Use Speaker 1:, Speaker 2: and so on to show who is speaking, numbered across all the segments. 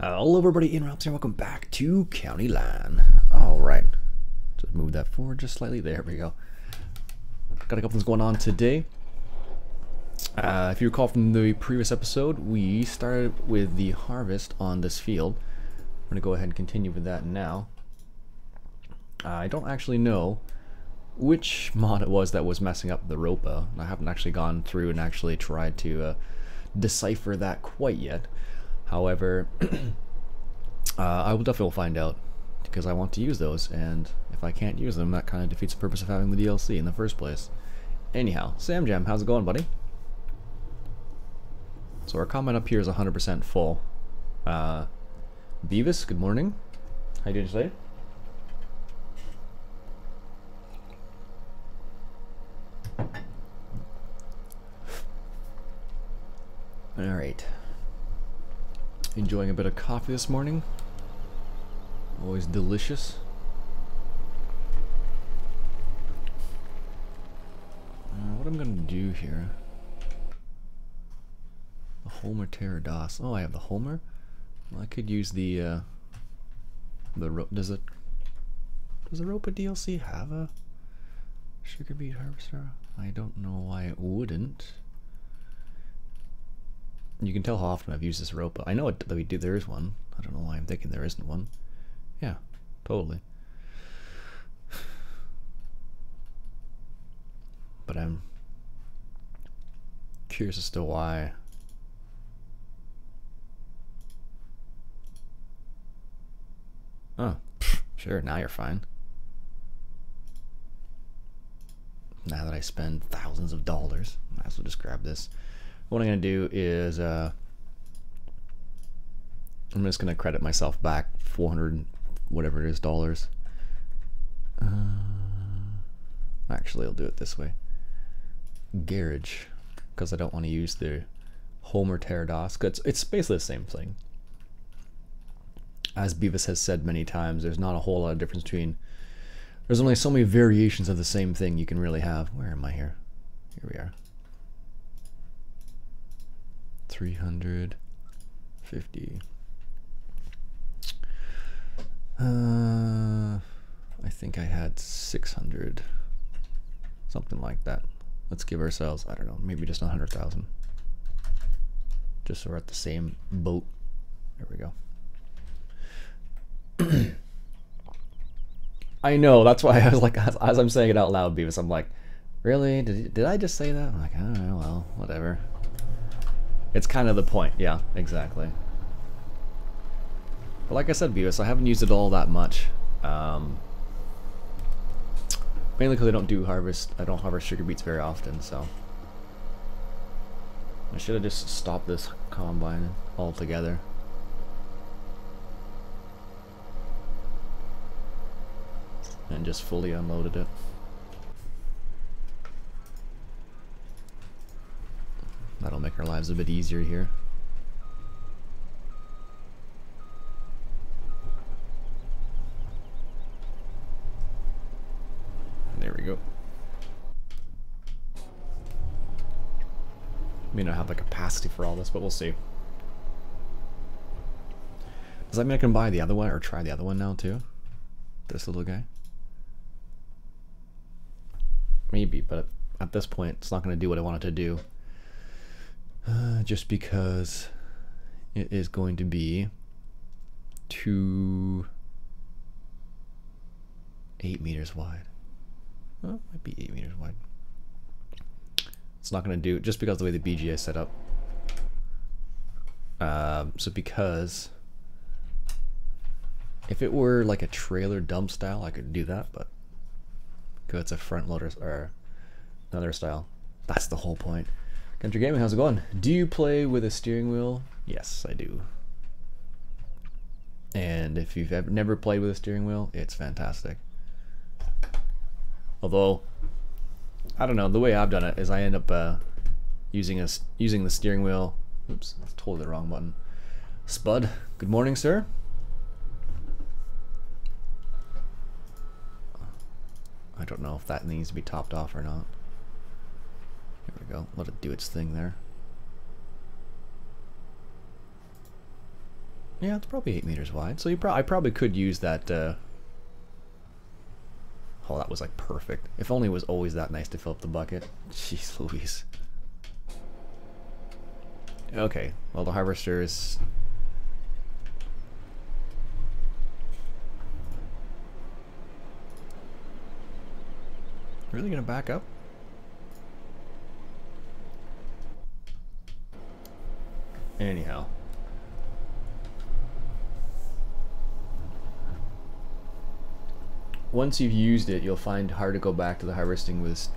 Speaker 1: Hello everybody, Iain Robson, welcome back to County Line. Alright, just move that forward just slightly, there we go. Got a couple things going on today. If you recall from the previous episode, we started with the harvest on this field. I'm going to go ahead and continue with that now. I don't actually know which mod it was that was messing up the ropa. I haven't actually gone through and actually tried to decipher that quite yet. However, I will definitely find out because I want to use those, and if I can't use them, that kind of defeats the purpose of having the DLC in the first place. Anyhow, Sam Jam, how's it going, buddy? So our comment up here is 100% full. Beavis, good morning. How you doing today? Alright. Enjoying a bit of coffee this morning. Always delicious. What I'm gonna do here? The Homer Pterodos. Oh, I have the Homer. Well, I could use the does the Ropa DLC have a sugar beet harvester? I don't know why it wouldn't. You can tell how often I've used this ropa. I know that we do. There is one. I don't know why I'm thinking there isn't one. Yeah, totally. But I'm curious as to why. Oh, sure. Now you're fine. Now that I spend thousands of dollars, might as well just grab this. What I'm going to do is I'm just going to credit myself back 400 whatever it is dollars. Actually, I'll do it this way. Garage, because I don't want to use the Homer Pterodos. It's basically the same thing. As Beavis has said many times, there's not a whole lot of difference between. There's only so many variations of the same thing you can really have. Where am I here? Here we are. 350. I think I had 600. Something like that. Let's give ourselves, I don't know, maybe just 100,000. Just so we're at the same boat. There we go. I know, that's why I was like, as I'm saying it out loud, Beavis, I'm like, really? Did I just say that? I'm like, I don't know, well, whatever. It's kind of the point, yeah, exactly. But like I said, Beavis, I haven't used it all that much. Mainly because I don't harvest sugar beets very often, so. I should have just stopped this combine altogether. And just fully unloaded it. That'll make our lives a bit easier here. There we go. May not have the capacity for all this, but we'll see. Does that mean I can buy the other one or try the other one now too? This little guy? Maybe, but at this point it's not going to do what I want it to do. Just because it is going to be 8 meters wide. Well, it might be 8 meters wide. It's not going to do, just because of the way the BGA is set up. So because if it were like a trailer dump style, I could do that, but because it's a front loader or another style, that's the whole point. Country Gaming, how's it going? Do you play with a steering wheel? Yes, I do. And if you've never played with a steering wheel, it's fantastic. Although, I don't know, the way I've done it is I end up using the steering wheel. Oops, that's totally the wrong button. Spud, good morning, sir. I don't know if that needs to be topped off or not. There we go. Let it do its thing there. Yeah, it's probably 8 meters wide. So I probably could use that. Oh, that was like perfect. If only it was always that nice to fill up the bucket. Jeez Louise. Okay, well the harvester is... Really gonna back up? Anyhow. Once you've used it, you'll find it hard to go back to the harvesting with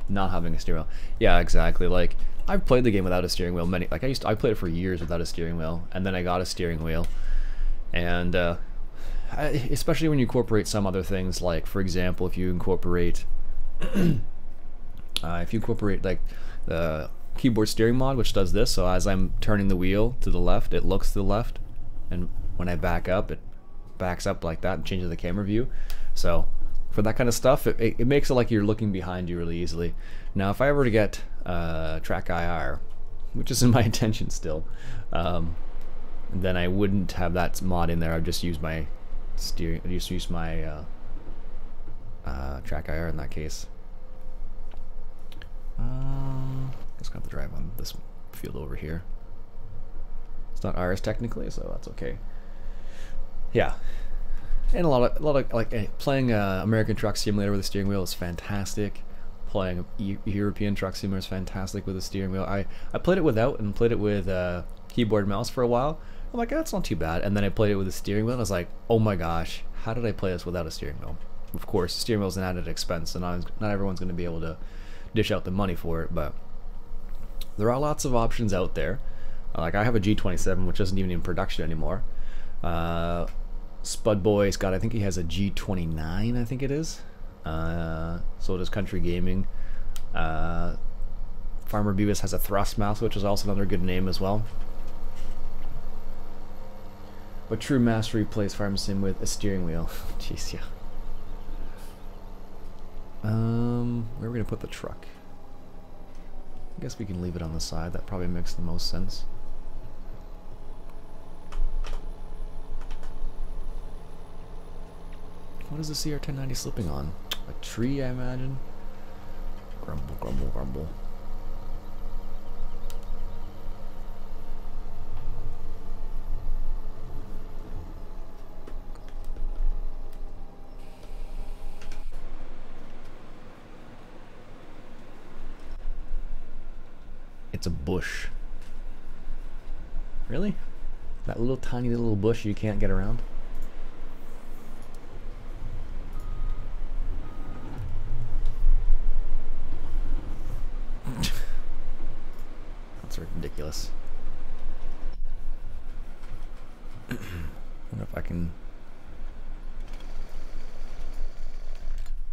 Speaker 1: not having a steering wheel. Yeah, exactly. Like I've played the game without a steering wheel. I played it for years without a steering wheel, and then I got a steering wheel. And especially when you incorporate some other things, like for example, if you incorporate like the keyboard steering mod, which does this. So as I'm turning the wheel to the left, it looks to the left, and when I back up, it backs up like that and changes the camera view. So for that kind of stuff, it makes it like you're looking behind you really easily. Now if I ever to get track IR, which is in my intention still, then I wouldn't have that mod in there. I'd just use my track IR in that case. Just got to drive on this field over here. It's not ours technically, so that's okay. Yeah, and a lot of like playing American Truck Simulator with a steering wheel is fantastic. Playing European Truck Simulator is fantastic with a steering wheel. I played it without and played it with keyboard and mouse for a while. I'm like, that's not too bad. And then I played it with a steering wheel, and I was like, oh my gosh, how did I play this without a steering wheel? Of course, the steering wheel is an added expense, and not everyone's going to be able to dish out the money for it, but there are lots of options out there. Like I have a G27, which isn't even in production anymore. Spud Boy's got, I think he has a G29, I think it is. So does Country Gaming. Farmer Beavis has a Thrustmaster, which is also another good name as well. But true mastery plays Farm Sim with a steering wheel. Jeez, yeah. Where are we gonna put the truck? I guess we can leave it on the side. That probably makes the most sense. What is the CR1090 slipping on? A tree, I imagine? Grumble, grumble, grumble. It's a bush. Really? That little tiny little bush you can't get around? That's ridiculous. I wonder if I can...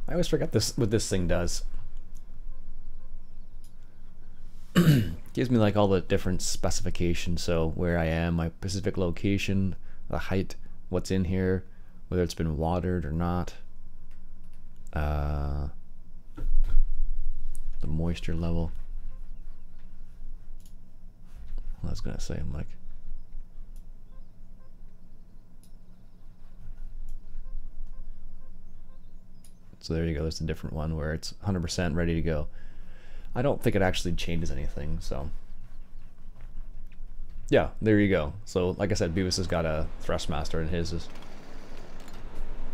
Speaker 1: I always forget what this thing does. Gives me like all the different specifications, so where I am, my specific location, the height, what's in here, whether it's been watered or not, the moisture level. I was gonna say, I'm like, so there you go. There's a different one where it's 100% ready to go. I don't think it actually changes anything, so yeah, there you go. So like I said, Beavis has got a Thrustmaster and his is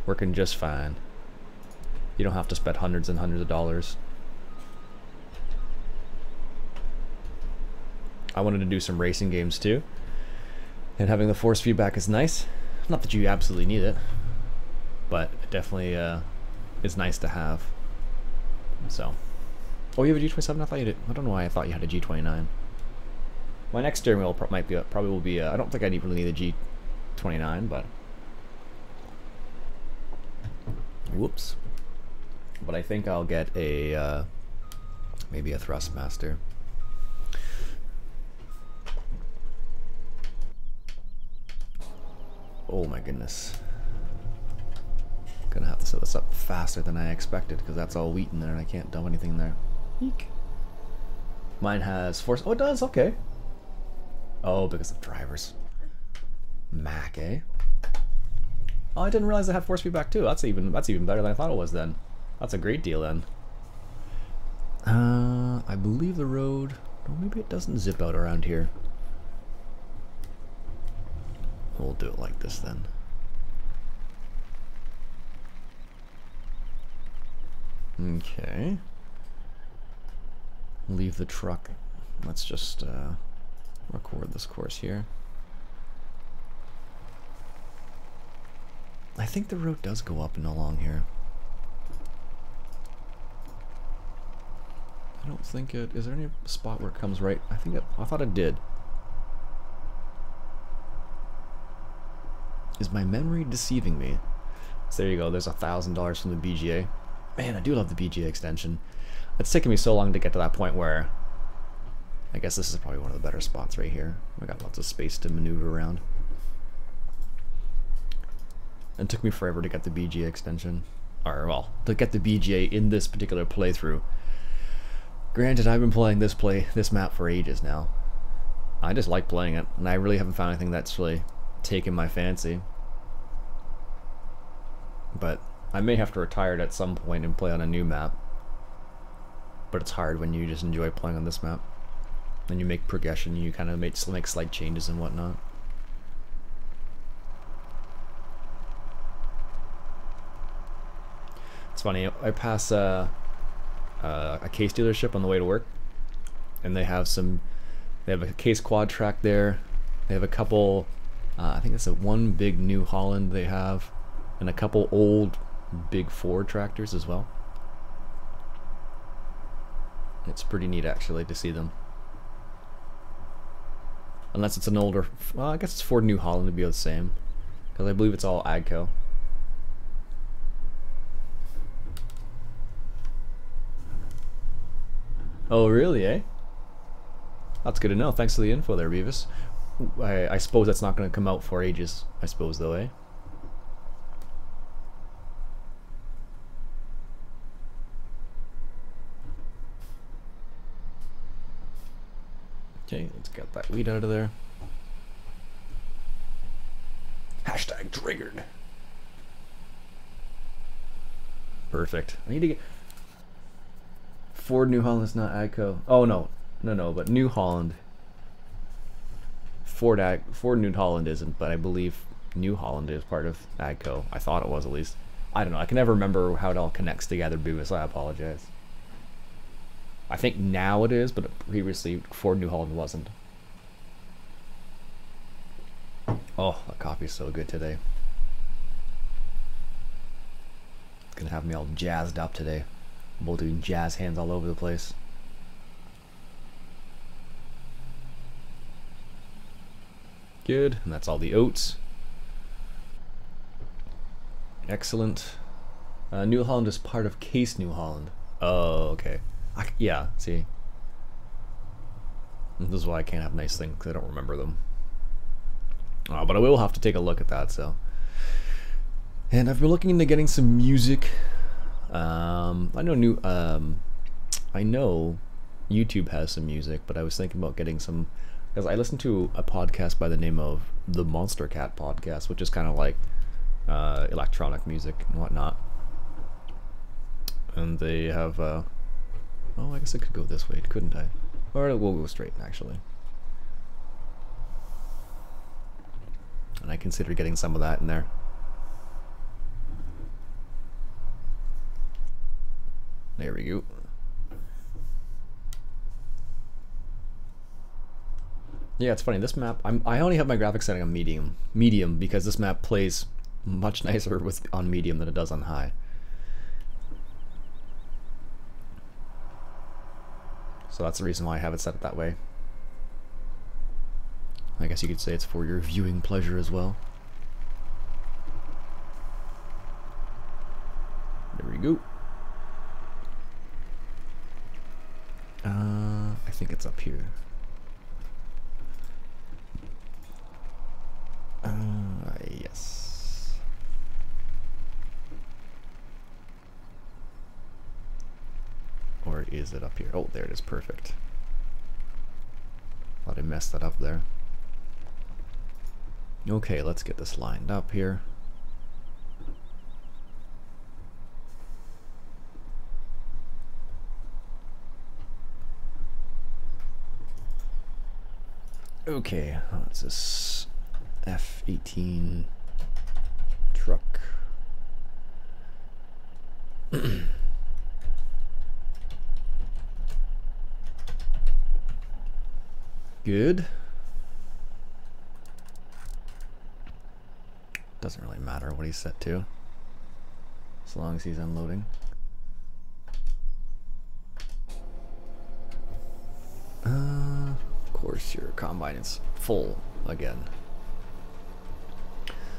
Speaker 1: working just fine. You don't have to spend hundreds and hundreds of dollars. I wanted to do some racing games too, and having the force feedback is nice. Not that you absolutely need it, but it definitely is nice to have. So. Oh, you have a G27? I thought you did. I don't know why I thought you had a G29. My next steering wheel probably will be. I don't think I really need a G29, but whoops. But I think I'll get a maybe a Thrustmaster. Oh my goodness. Gonna have to set this up faster than I expected because that's all wheat in there and I can't dump anything in there. Eek. Mine has force. Oh, it does. Okay. Oh, because of drivers. Mac, eh? Oh, I didn't realize I had force feedback too. That's even better than I thought it was then. That's a great deal then. I believe the road... Oh, maybe it doesn't zip out around here. We'll do it like this then. Okay. Leave the truck. Let's just record this course here. I think the road does go up and along here. I don't think it... Is there any spot where it comes right? I thought it did. Is my memory deceiving me? So there you go. There's $1,000 from the BGA. Man, I do love the BGA extension. It's taken me so long to get to that point where... I guess this is probably one of the better spots right here. We got lots of space to maneuver around. It took me forever to get the BGA extension. Or, well, to get the BGA in this particular playthrough. Granted, I've been playing this map for ages now. I just like playing it, and I really haven't found anything that's really taken my fancy. But I may have to retire it at some point and play on a new map. But it's hard when you just enjoy playing on this map. And you make progression, and you kind of make slight changes and whatnot. It's funny, I pass a case dealership on the way to work, and they have a case quad track there. They have a couple, I think it's one big New Holland they have, and a couple old big Ford tractors as well. It's pretty neat actually to see them. Unless it's an older, well, I guess it's Ford New Holland to be the same, because I believe it's all AGCO. Oh, really, eh? That's good to know. Thanks for the info there, Beavis. I suppose that's not going to come out for ages, I suppose, though, eh? Okay, let's get that weed out of there. Hashtag triggered. Perfect. I need to get... Ford New Holland is not AGCO. Oh no, but New Holland. Ford New Holland isn't, but I believe New Holland is part of AGCO. I thought it was at least. I don't know. I can never remember how it all connects together, Boo, so I apologize. I think now it is, but previously Ford New Holland wasn't. Oh, that coffee's so good today. It's gonna have me all jazzed up today. We'll do jazz hands all over the place. Good, and that's all the oats. Excellent. New Holland is part of Case New Holland. Oh, okay. Yeah, see. This is why I can't have nice things, because I don't remember them. But I will have to take a look at that, so. And I've been looking into getting some music. I know YouTube has some music, but I was thinking about getting some, because I listened to a podcast by the name of the Monster Cat podcast, which is kind of like electronic music and whatnot. And they have, oh, I guess I could go this way, couldn't I? Or we'll go straight, actually. And I consider getting some of that in there. There we go. Yeah, it's funny. This map, I only have my graphics setting on medium because this map plays much nicer on medium than it does on high. So that's the reason why I have it set that way. I guess you could say it's for your viewing pleasure as well. There we go. I think it's up here. Yes. Or is it up here? Oh, there it is. Perfect. Thought I messed that up there. Okay, let's get this lined up here. Okay, what's this? F18 truck. Good. Doesn't really matter what he's set to, as long as he's unloading. Of course, your combine is full again.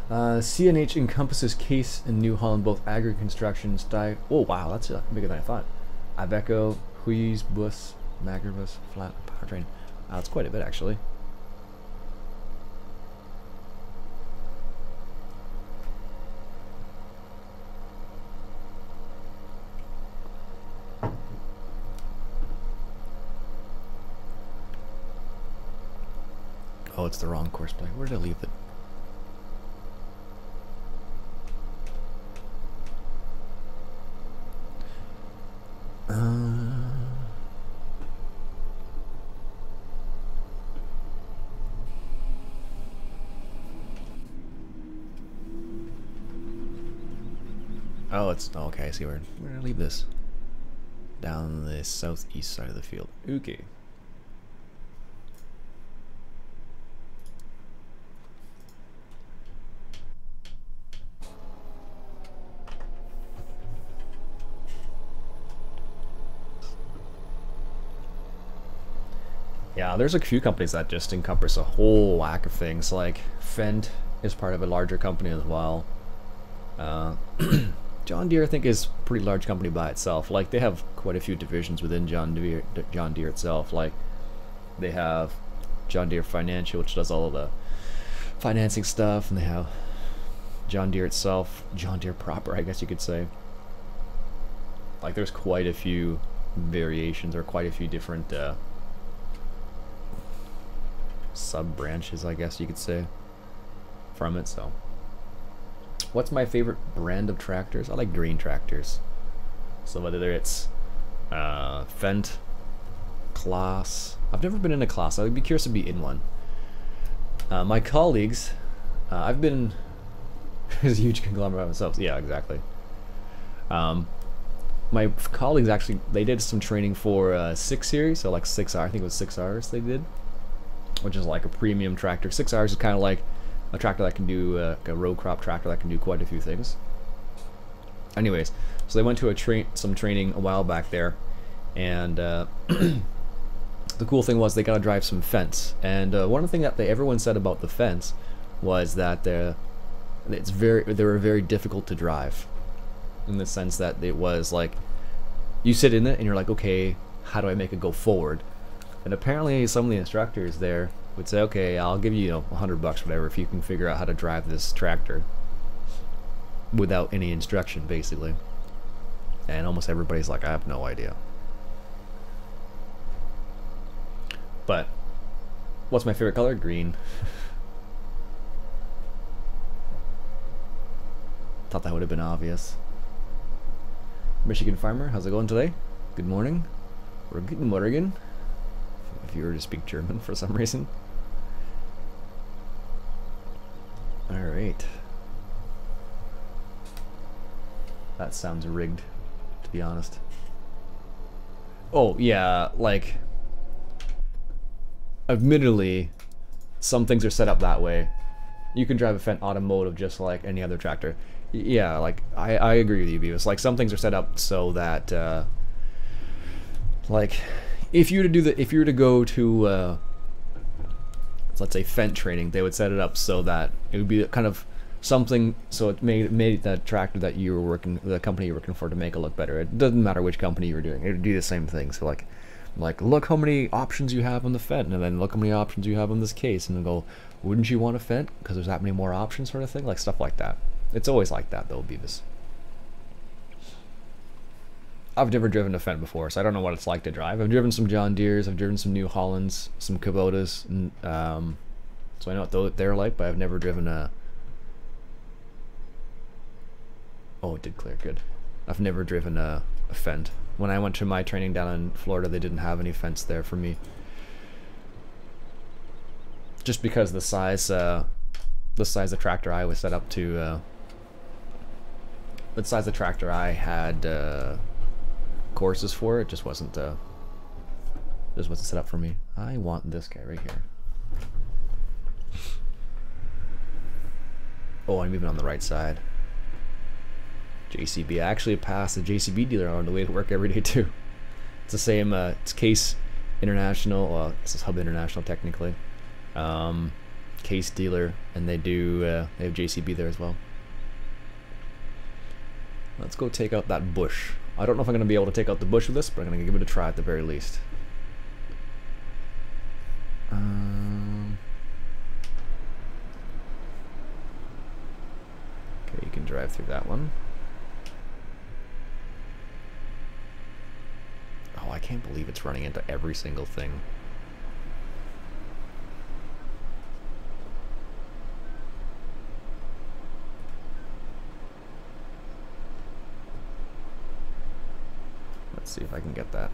Speaker 1: CNH encompasses case in New Holland, both aggregate construction style. Oh wow, that's bigger than I thought. Iveco, Huiz, Bus, Magribus, flat powertrain. That's quite a bit actually. Oh, it's the wrong course play. Where did I leave it? Oh, it's okay. I see where did I leave this? Down the southeast side of the field. Okay. Yeah, there's a few companies that just encompass a whole whack of things. Like Fendt is part of a larger company as well. John Deere, I think, is a pretty large company by itself. Like, they have quite a few divisions within John Deere itself. Like, they have John Deere Financial, which does all of the financing stuff, and they have John Deere itself, John Deere proper, I guess you could say. Like, there's quite a few variations, or quite a few different sub-branches, I guess you could say, from it. So what's my favorite brand of tractors? I like green tractors. So whether it's Fendt, Claas. I've never been in a Claas. I'd be curious to be in one. My colleagues, I've been a huge conglomerate myself. Yeah, exactly. My colleagues actually, they did some training for 6 Series, so like 6R, I think it was 6Rs they did, which is like a premium tractor. 6Rs is kind of like a tractor that can do, like a row crop tractor that can do quite a few things. Anyways, so they went to some training a while back there, and the cool thing was they got to drive some Fendts. And one of the things that everyone said about the Fendts was that they were very difficult to drive, in the sense that it was like you sit in it and you're like, okay, how do I make it go forward? And apparently some of the instructors there would say, okay, I'll give you, $100 whatever if you can figure out how to drive this tractor without any instruction, basically. And almost everybody's like, I have no idea. But what's my favorite color? Green. Thought that would have been obvious. Michigan Farmer, how's it going today? Good morning. Or good morning, if you were to speak German for some reason. Alright. That sounds rigged, to be honest. Oh, yeah, like, admittedly, some things are set up that way. You can drive a Fendt automotive just like any other tractor. Yeah, like, I agree with you, Beavis. Like, some things are set up so that, like, if you were to go to, let's say Fendt training, they would set it up so that it would be kind of something, so it made that tractor that you were working, the company you're working for, to make it look better. It doesn't matter which company you were doing; it would do the same thing. So like look how many options you have on the Fendt, and then look how many options you have on this case, and then go, wouldn't you want a Fendt because there's that many more options, sort of thing, like stuff like that. It's always like that, though, Beavis. I've never driven a Fendt before, so I don't know what it's like to drive. I've driven some John Deeres, I've driven some New Hollands, some Kubotas, and So I know what they're like, but I've never driven a... Oh, it did clear, good. I've never driven a Fendt. When I went to my training down in Florida, they didn't have any Fendts there for me. Just because the size of tractor I was set up to, the size of tractor I had courses for, it just wasn't set up for me. I want this guy right here. Oh, I'm even on the right side. JCB. I actually passed the JCB dealer on the way to work every day too. It's the same. It's Case International. Well, this is Hub International technically. Case dealer, and they have JCB there as well. Let's go take out that bush. I don't know if I'm going to be able to take out the bush with this, but I'm going to give it a try at the very least. Okay, you can drive through that one. Oh, I can't believe it's running into every single thing. Let's see if I can get that.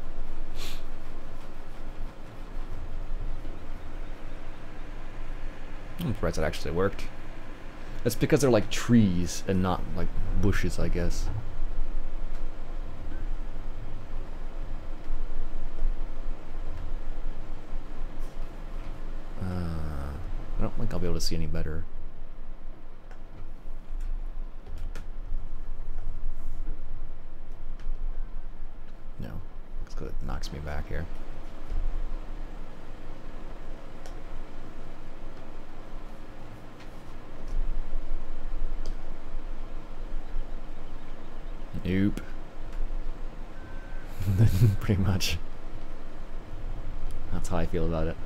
Speaker 1: I'm surprised it actually worked. That's because they're like trees and not like bushes, I guess. I don't think I'll be able to see any better. No, because it knocks me back here. Nope. Pretty much. That's how I feel about it.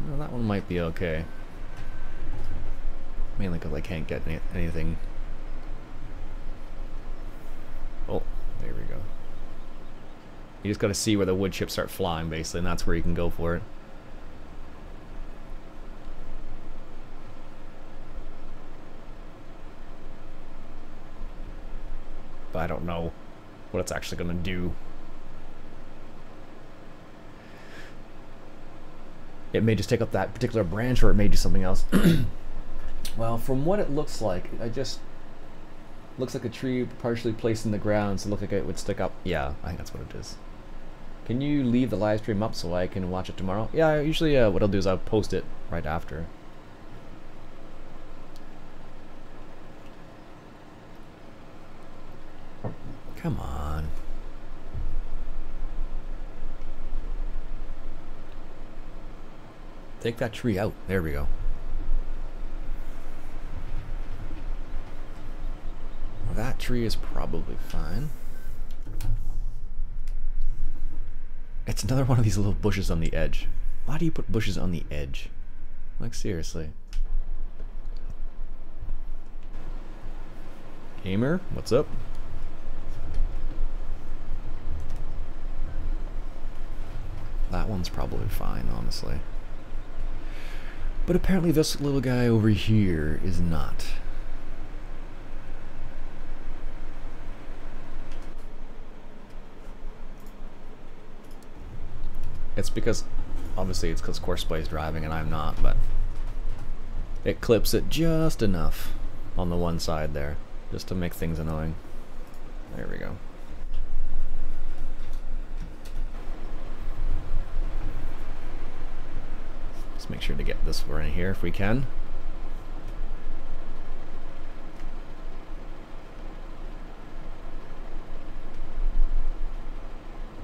Speaker 1: Well, that one might be okay. Mainly because I can't get anything. Oh, there we go. You just gotta see where the wood chips start flying, basically, and that's where you can go for it. But I don't know what it's actually gonna do. It may just take up that particular branch, or it may do something else. Well, from what it looks like, looks like a tree partially placed in the ground, so it looks like it would stick up. Yeah, I think that's what it is. Can you leave the live stream up so I can watch it tomorrow? Yeah, usually what I'll do is I'll post it right after. Come on. Take that tree out. There we go. Well, that tree is probably fine. It's another one of these little bushes on the edge. Why do you put bushes on the edge? Like, seriously. Gamer, what's up? That one's probably fine, honestly. But apparently this little guy over here is not. It's because, obviously it's because Courseplay is driving and I'm not, but it clips it just enough on the one side there, just to make things annoying. There we go. Let's make sure to get this one in here if we can.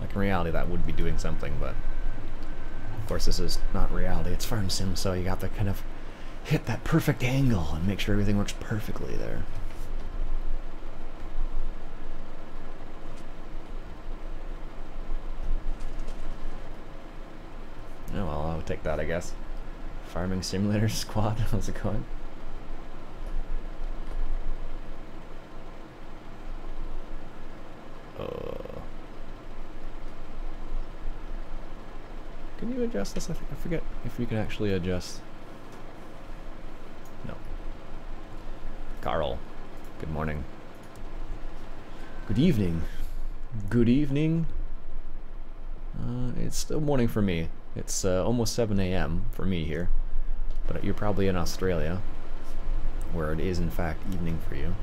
Speaker 1: Like in reality that would be doing something, but of course this is not reality, it's farm sim, so you got to kind of hit that perfect angle and make sure everything works perfectly there. Oh well, I'll take that, I guess. Farming Simulator Squad, how's it going? Can you adjust this? I forget if you can actually adjust. No. Carl, good morning. Good evening. Good evening. It's still morning for me. It's almost 7 a.m. for me here. But you're probably in Australia, where it is in fact evening for you.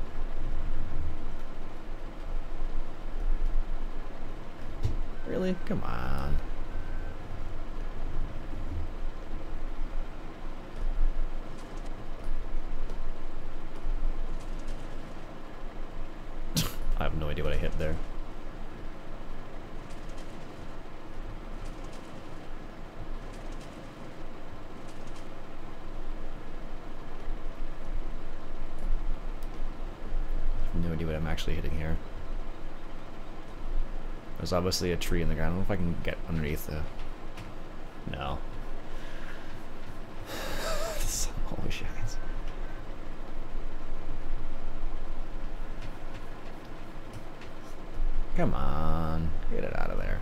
Speaker 1: Really? Come on. I have no idea what I hit there. No idea what I'm actually hitting here. There's obviously a tree in the ground. I don't know if I can get underneath the... No. Holy shit. Come on, get it out of there.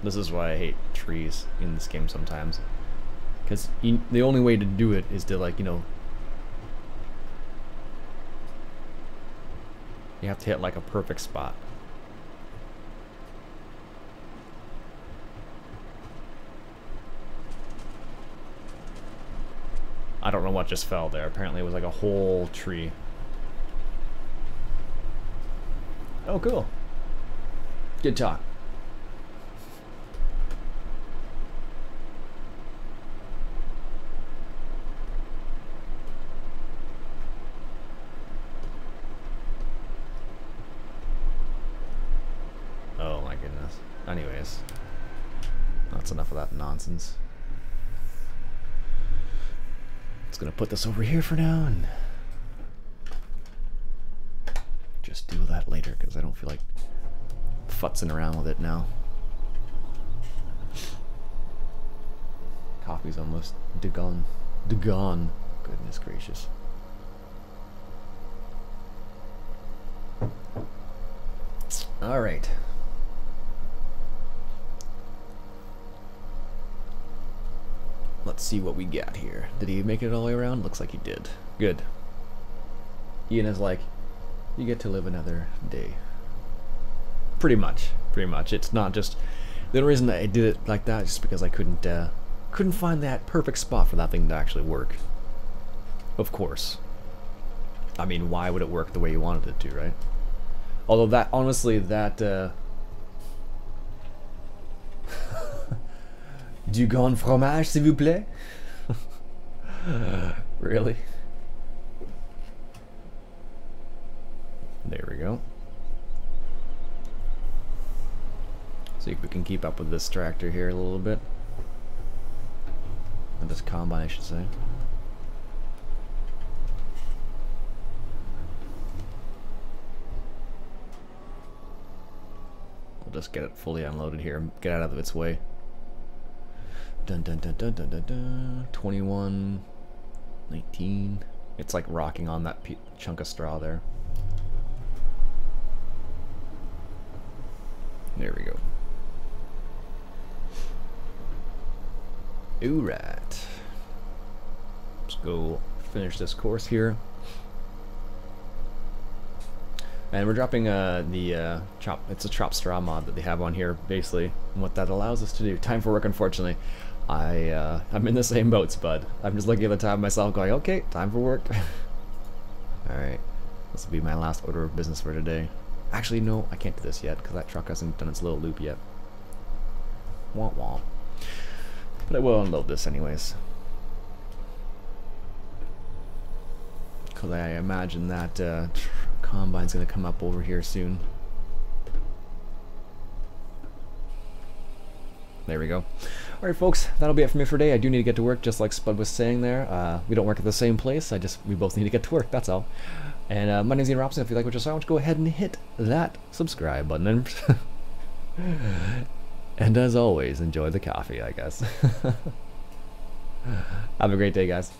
Speaker 1: This is why I hate trees in this game sometimes. Because the only way to do it is to, like, you know... You have to hit, like, a perfect spot. I don't know what just fell there. Apparently it was like a whole tree. Oh, cool. Good talk. Oh my goodness. Anyways, that's enough of that nonsense. Just gonna put this over here for now and just do that later because I don't feel like futzing around with it now. Coffee's almost gone. Gone. Goodness gracious. All right. Let's see what we got here. Did he make it all the way around? Looks like he did. Good. Ian is like, you get to live another day. Pretty much. Pretty much. It's not just... The only reason that I did it like that is just because I couldn't find that perfect spot for that thing to actually work. Of course. I mean, why would it work the way you wanted it to, right? Although that, honestly, that... Du grand fromage, s'il vous plaît? Really? There we go. See if we can keep up with this tractor here a little bit. And this combine, I should say. We'll just get it fully unloaded here and get out of its way. Dun dun dun dun dun dun dun. 21, 19. It's like rocking on that chunk of straw there. There we go. Alright. Let's go finish this course here. And we're dropping it's a chop straw mod that they have on here, basically. And what that allows us to do. Time for work, unfortunately. I'm in the same boat, Spud. I'm just looking at the time myself going, okay, time for work. Alright. This will be my last order of business for today. Actually, no, I can't do this yet because that truck hasn't done its little loop yet. Womp womp. But I will unload this anyways. Because I imagine that combine's going to come up over here soon. There we go. Alright folks, that'll be it for me for today. I do need to get to work, just like Spud was saying there. We don't work at the same place, we both need to get to work, that's all. And my name's Ian Robson. If you like what you saw, why don't you go ahead and hit that subscribe button. And as always, enjoy the coffee, I guess. Have a great day, guys.